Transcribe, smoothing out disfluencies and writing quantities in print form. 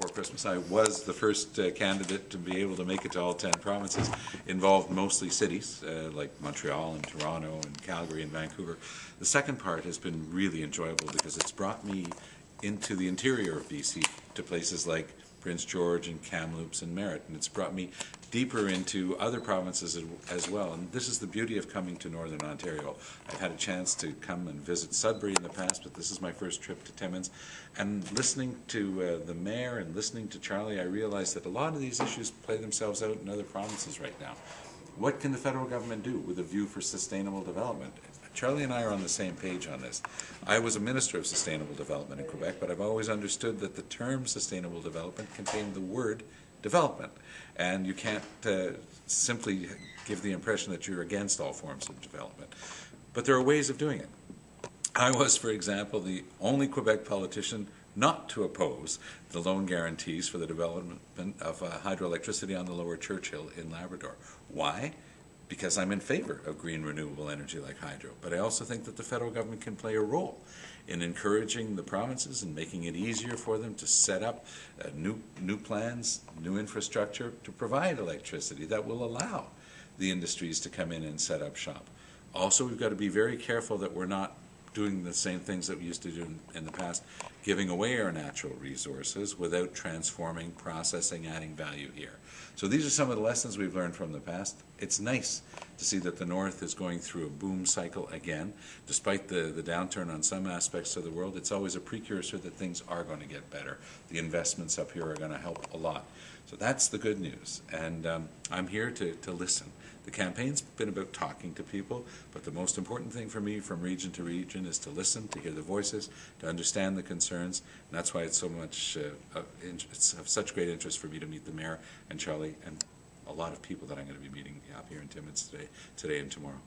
before Christmas. I was the first candidate to be able to make it to all 10 provinces, involved mostly cities like Montreal and Toronto and Calgary and Vancouver. The second part has been really enjoyable because it's brought me into the interior of BC to places like Prince George and Kamloops and Merritt, and it's brought me deeper into other provinces as well. And this is the beauty of coming to Northern Ontario. I've had a chance to come and visit Sudbury in the past, but this is my first trip to Timmins. And listening to the mayor and listening to Charlie, I realized that a lot of these issues play themselves out in other provinces right now. What can the federal government do with a view for sustainable development? Charlie and I are on the same page on this. I was a Minister of Sustainable Development in Quebec, but I've always understood that the term sustainable development contained the word development. And you can't simply give the impression that you're against all forms of development. But there are ways of doing it. I was, for example, the only Quebec politician not to oppose the loan guarantees for the development of hydroelectricity on the Lower Churchill in Labrador. Why? Because I'm in favor of green renewable energy like hydro, but I also think that the federal government can play a role in encouraging the provinces and making it easier for them to set up new plans, new infrastructure to provide electricity that will allow the industries to come in and set up shop. Also, we've got to be very careful that we're not doing the same things that we used to do in the past, giving away our natural resources without transforming, processing, adding value here. So these are some of the lessons we've learned from the past. It's nice to see that the North is going through a boom cycle again. Despite the downturn on some aspects of the world, it's always a precursor that things are going to get better. The investments up here are going to help a lot. So that's the good news. And I'm here to listen. The campaign's been about talking to people, but the most important thing for me from region to region is to listen, to hear the voices, to understand the concerns, and that's why it's so much, it's of such great interest for me to meet the mayor and Charlie and a lot of people that I'm going to be meeting up here in Timmins today and tomorrow.